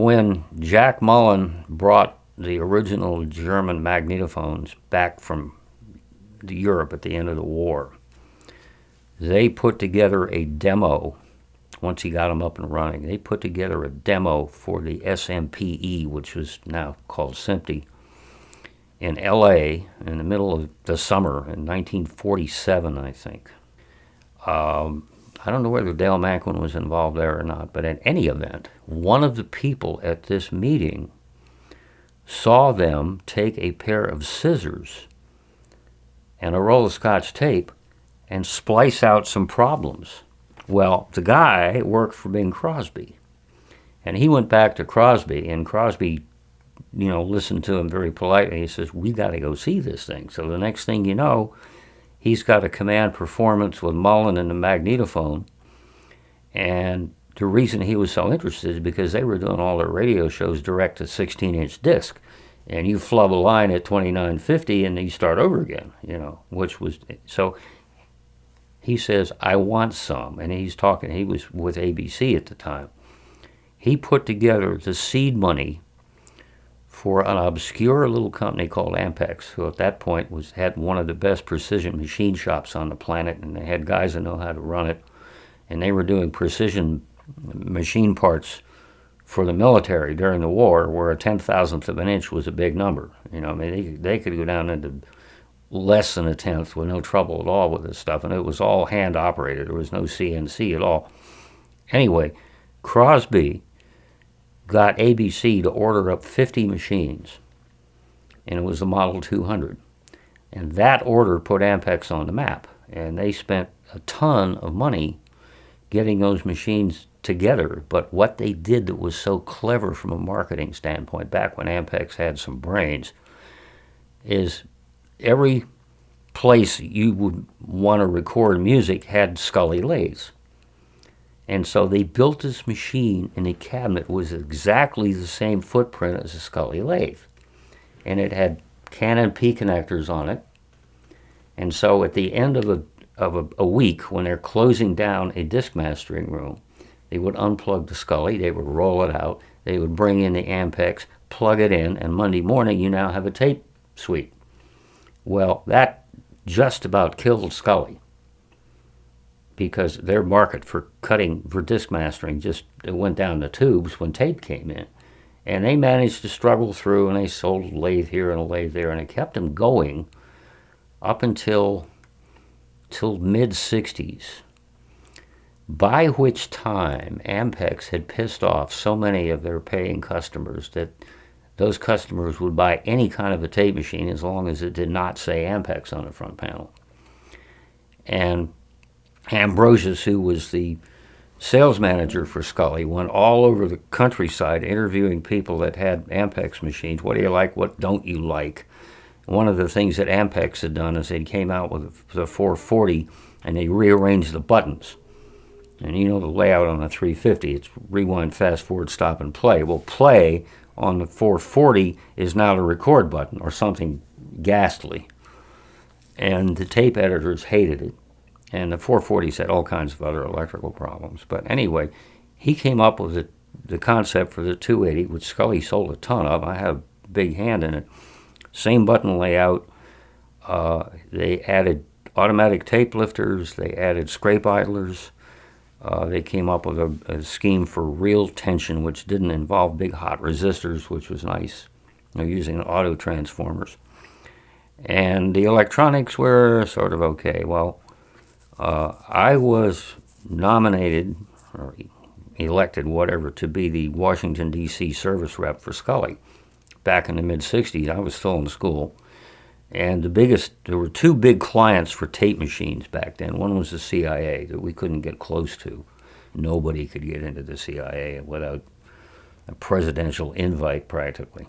when Jack Mullen brought the original German magnetophones back from Europe at the end of the war, they put together a demo. Once he got them up and running, they put together a demo for the SMPE, which was now called SMPTE, in L.A. in the middle of the summer in 1947, I think. I don't know whether Dale Manquin was involved there or not, but in any event, one of the people at this meeting saw them take a pair of scissors and a roll of Scotch tape and splice out some problems. Well, the guy worked for Bing Crosby, and he went back to Crosby, and Crosby, listened to him very politely. He says, "We got to go see this thing." So the next thing you know, he's got a command performance with Mullen and the magnetophone, and the reason he was so interested is because they were doing all their radio shows direct to 16-inch disc, and you flub a line at 2950 and you start over again, which was, so he says, "I want some," and he was with ABC at the time. He put together the seed money for an obscure little company called Ampex, who at that point had one of the best precision machine shops on the planet, and they had guys that know how to run it, and they were doing precision machine parts for the military during the war, where a 10,000th of an inch was a big number. They could go down into less than a tenth with no trouble at all with this stuff, and it was all hand operated. There was no CNC at all. Anyway, Crosby got ABC to order up 50 machines, and it was the Model 200. And that order put Ampex on the map, and they spent a ton of money getting those machines together. But what they did that was so clever from a marketing standpoint, back when Ampex had some brains, is every place you would want to record music had Scully lathes. And so they built this machine, and the cabinet was exactly the same footprint as a Scully lathe. And it had Canon P connectors on it. And so at the end of a week, when they're closing down a disc mastering room, they would unplug the Scully, they would roll it out, they would bring in the Ampex, plug it in, and Monday morning you now have a tape suite. Well, that just about killed Scully, because their market for disc mastering it went down the tubes when tape came in. And they managed to struggle through, and they sold a lathe here and a lathe there, and it kept them going up until mid-60s, by which time Ampex had pissed off so many of their paying customers that those customers would buy any kind of a tape machine as long as it did not say Ampex on the front panel. And Ambrosius, who was the sales manager for Scully, went all over the countryside interviewing people that had Ampex machines. What do you like? What don't you like? One of the things that Ampex had done is they came out with the 440 and they rearranged the buttons. And the layout on the 350, it's rewind, fast forward, stop, and play. Well, play on the 440 is now the record button, or something ghastly. And the tape editors hated it. And the 440s had all kinds of other electrical problems. But anyway, he came up with the concept for the 280, which Scully sold a ton of. I had a big hand in it. Same button layout. They added automatic tape lifters. They added scrape idlers. They came up with a scheme for real tension, which didn't involve big hot resistors, which was nice. They're using auto transformers. And the electronics were sort of okay. Well, I was nominated, or elected, whatever, to be the Washington, D.C. service rep for Scully. Back in the mid-'60s, I was still in school. And there were two big clients for tape machines back then. One was the CIA, that we couldn't get close to. Nobody could get into the CIA without a presidential invite, practically.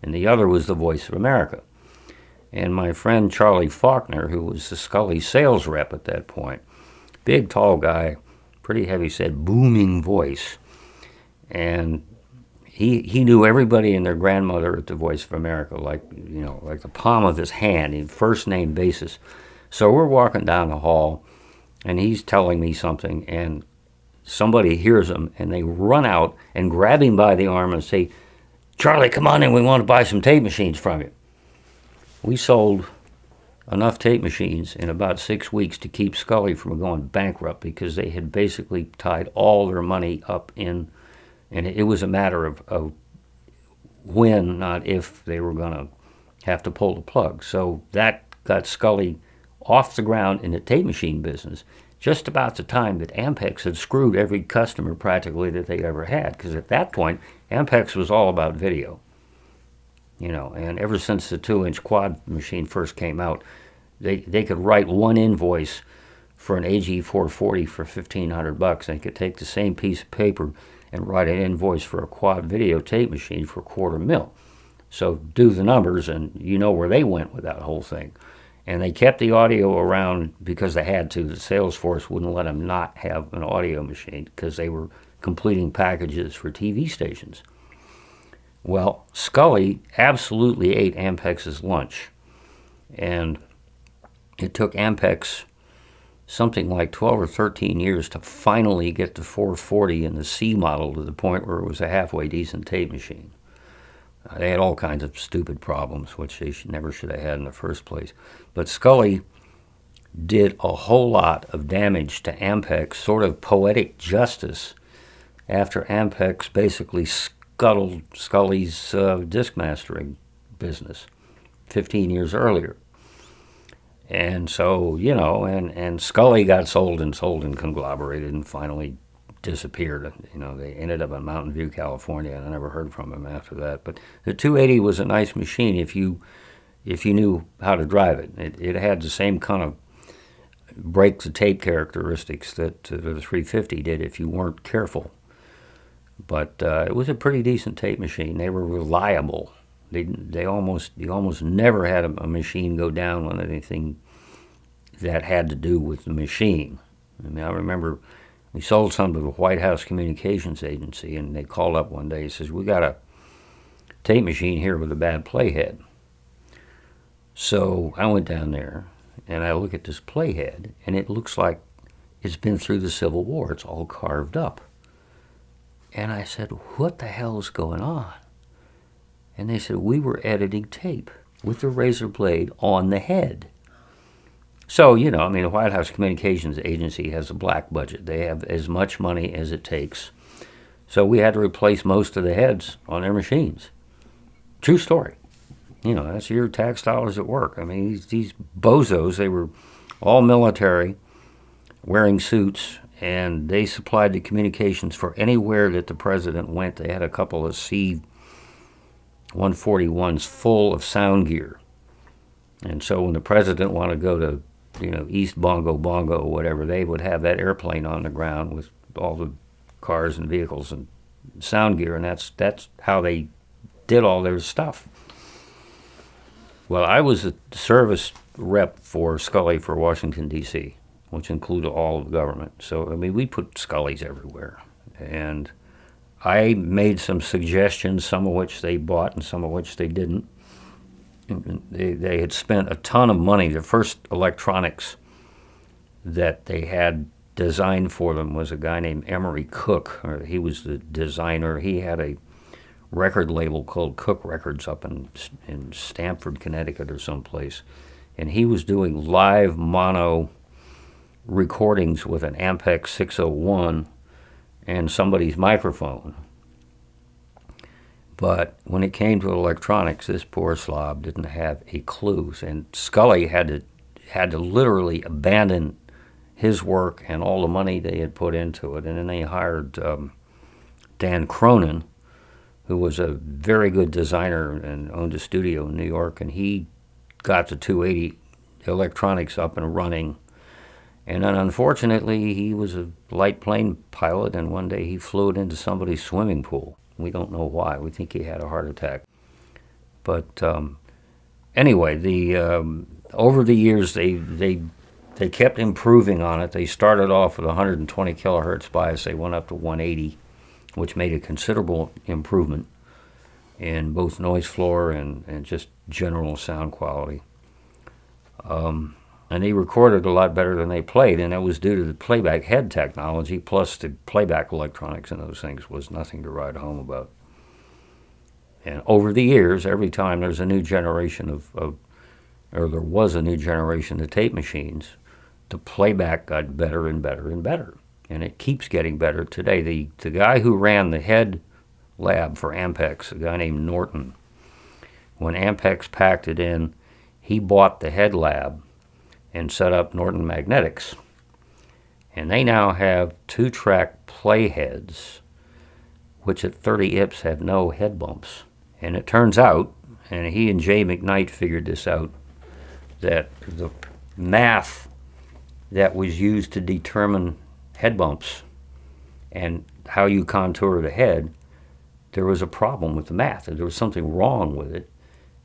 And the other was the Voice of America. And my friend Charlie Faulkner, who was the Scully sales rep at that point, big, tall guy, pretty heavy-set, booming voice. And he knew everybody and their grandmother at the Voice of America, like the palm of his hand, in first-name basis. So we're walking down the hall, and he's telling me something, and somebody hears him, and they run out and grab him by the arm and say, "Charlie, come on in, we want to buy some tape machines from you." We sold enough tape machines in about 6 weeks to keep Scully from going bankrupt, because they had basically tied all their money up in, and it was a matter of when, not if, they were going to have to pull the plug. So that got Scully off the ground in the tape machine business just about the time that Ampex had screwed every customer practically that they ever had, because at that point Ampex was all about video. And ever since the 2-inch quad machine first came out, they could write one invoice for an AG 440 for $1,500. They could take the same piece of paper and write an invoice for a quad video tape machine for $250,000. So do the numbers, and you know where they went with that whole thing. And they kept the audio around because they had to. The sales force wouldn't let them not have an audio machine because they were completing packages for TV stations. Well, Scully absolutely ate Ampex's lunch, and it took Ampex something like 12 or 13 years to finally get the 440 and the C model to the point where it was a halfway decent tape machine. They had all kinds of stupid problems, which they never should have had in the first place. But Scully did a whole lot of damage to Ampex, sort of poetic justice, after Ampex basically scuttled Scully's disc mastering business 15 years earlier. And so, and Scully got sold and conglomerated and finally disappeared. They ended up in Mountain View, California, and I never heard from him after that. But the 280 was a nice machine if you knew how to drive it. It had the same kind of break the tape characteristics that the 350 did if you weren't careful. But it was a pretty decent tape machine. They were reliable. You almost never had a machine go down on anything that had to do with the machine. I remember we sold some to the White House Communications Agency, and they called up one day and says, "We got a tape machine here with a bad playhead." So I went down there, and I look at this playhead, and it looks like it's been through the Civil War. It's all carved up. And I said, "What the hell is going on?" And they said, "We were editing tape with the razor blade on the head." So, the White House Communications Agency has a black budget. They have as much money as it takes. So we had to replace most of the heads on their machines. True story. That's your tax dollars at work. These bozos, they were all military, wearing suits, and they supplied the communications for anywhere that the president went. They had a couple of C-141s full of sound gear. And so when the president wanted to go to, East Bongo, whatever, they would have that airplane on the ground with all the cars and vehicles and sound gear, and that's how they did all their stuff. Well, I was a service rep for Scully for Washington, D.C., which included all of the government. So, we put Scullys everywhere. And I made some suggestions, some of which they bought and some of which they didn't. They had spent a ton of money. The first electronics that they had designed for them was a guy named Emery Cook. He was the designer. He had a record label called Cook Records up in Stamford, Connecticut or someplace. And he was doing live mono recordings with an Ampex 601 and somebody's microphone. But when it came to electronics, this poor slob didn't have a clue. And Scully had to literally abandon his work and all the money they had put into it. And then they hired Dan Cronin, who was a very good designer and owned a studio in New York. And he got the 280 electronics up and running. And then unfortunately, he was a light plane pilot, and one day he flew it into somebody's swimming pool. We don't know why. We think he had a heart attack. But anyway, over the years, they kept improving on it. They started off with 120 kilohertz bias. They went up to 180, which made a considerable improvement in both noise floor and just general sound quality. And they recorded a lot better than they played, and that was due to the playback head technology, plus the playback electronics and those things was nothing to write home about. And over the years, every time there's a new generation or there was a new generation of tape machines, the playback got better and better and better. And it keeps getting better today. The guy who ran the head lab for Ampex, a guy named Norton, when Ampex packed it in, he bought the head lab and set up Norton Magnetics. And they now have 2-track playheads, which at 30 IPS have no head bumps. And it turns out, and he and Jay McKnight figured this out, that the math that was used to determine head bumps and how you contour the head, there was a problem with the math. There was something wrong with it.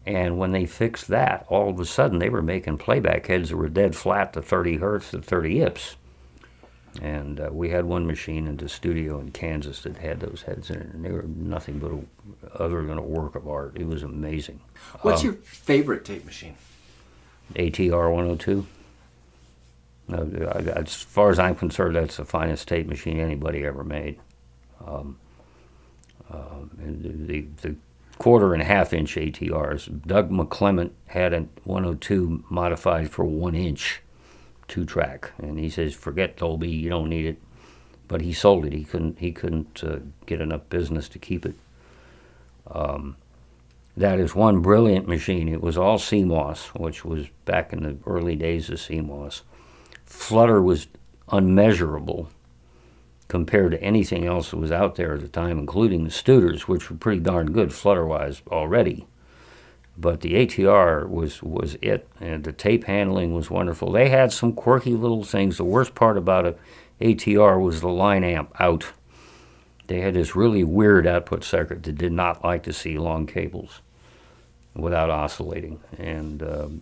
And when they fixed that, all of a sudden they were making playback heads that were dead flat to 30 hertz to 30 IPS. And we had one machine in the studio in Kansas that had those heads in it, and they were nothing but other than a work of art. It was amazing. What's your favorite tape machine? ATR 102. As far as I'm concerned, that's the finest tape machine anybody ever made. The 1/4 and 1/2 inch ATRs. Doug McClement had a 102 modified for 1 inch 2-track, and he says, "Forget Dolby, you don't need it." But he sold it. He couldn't get enough business to keep it. That is one brilliant machine. It was all CMOS, which was back in the early days of CMOS. Flutter was unmeasurable compared to anything else that was out there at the time, including the Studers, which were pretty darn good flutter-wise already. But the ATR was it, and the tape handling was wonderful. They had some quirky little things. The worst part about an ATR was the line amp out. They had this really weird output circuit that did not like to see long cables without oscillating. And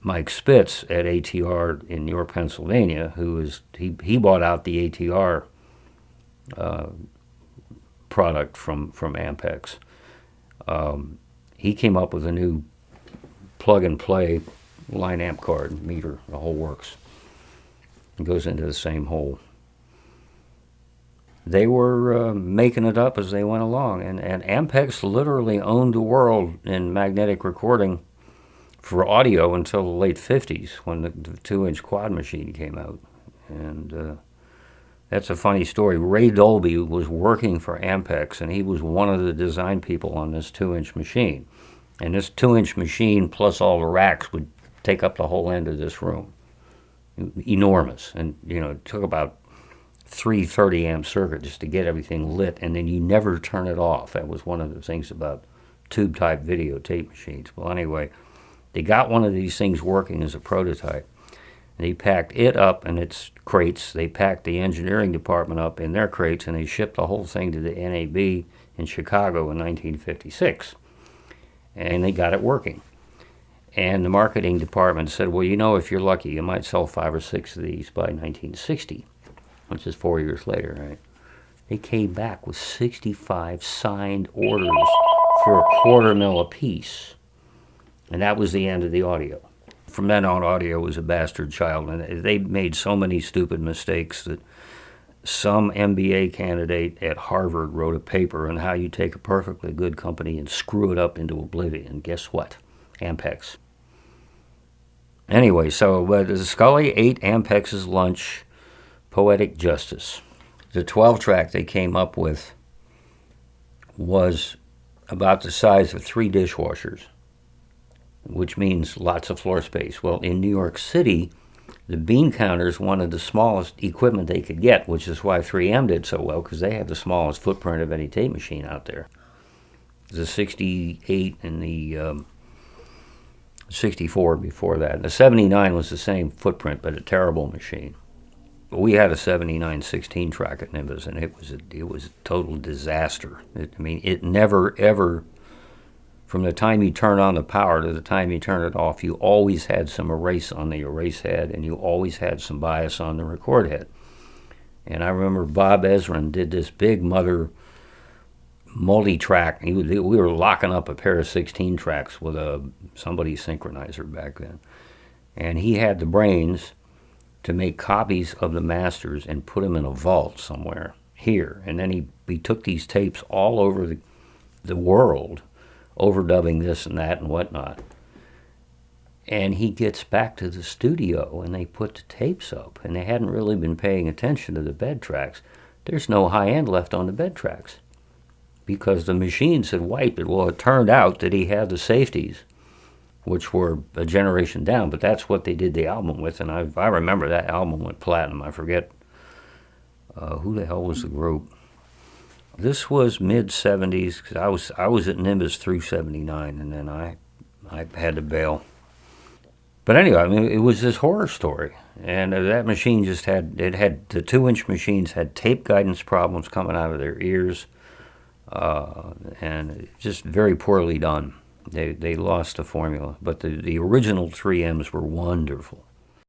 Mike Spitz at ATR in York, Pennsylvania, he bought out the ATR product from Ampex. He came up with a new plug-and-play line amp card meter, the whole works. It goes into the same hole. They were making it up as they went along, and Ampex literally owned the world in magnetic recording for audio until the late 50s when the 2-inch quad machine came out. And that's a funny story. Ray Dolby was working for Ampex, and he was one of the design people on this 2-inch machine. And this 2-inch machine, plus all the racks, would take up the whole end of this room. Enormous. And, it took about 3 30-amp circuits just to get everything lit, and then you never turn it off. That was one of the things about tube-type videotape machines. Well, anyway, they got one of these things working as a prototype. They packed it up in its crates. They packed the engineering department up in their crates, and they shipped the whole thing to the NAB in Chicago in 1956. And they got it working. And the marketing department said, well, if you're lucky, you might sell 5 or 6 of these by 1960, which is 4 years later, right? They came back with 65 signed orders for $250,000 apiece. And that was the end of the audio. From then on, audio was a bastard child, and they made so many stupid mistakes that some MBA candidate at Harvard wrote a paper on how you take a perfectly good company and screw it up into oblivion. Guess what? Ampex. Anyway, so Scully ate Ampex's lunch, poetic justice. The 12-track they came up with was about the size of 3 dishwashers, which means lots of floor space. Well, in New York City, the bean counters wanted the smallest equipment they could get, which is why 3M did so well, because they had the smallest footprint of any tape machine out there. The 68 and the 64 before that. The 79 was the same footprint, but a terrible machine. But we had a 79 16-track at Nimbus, and it was a total disaster. It never, ever, from the time you turn on the power to the time you turn it off, you always had some erase on the erase head, and you always had some bias on the record head. And I remember Bob Ezrin did this big mother multi-track. We were locking up a pair of 16 tracks with somebody's synchronizer back then. And he had the brains to make copies of the masters and put them in a vault somewhere here. And then he took these tapes all over the world, overdubbing this and that and whatnot. And he gets back to the studio, and they put the tapes up, and they hadn't really been paying attention to the bed tracks. There's no high end left on the bed tracks because the machines had wiped it. Well, it turned out that he had the safeties, which were a generation down, but that's what they did the album with, and I remember that album went platinum. I forget who the hell was the group. This was mid-'70s, because I was at Nimbus through '79, and then I had to bail. But anyway, I mean, it was this horror story, and that machine just had the 2-inch machines had tape guidance problems coming out of their ears, and just very poorly done. They lost the formula, but the original 3Ms were wonderful.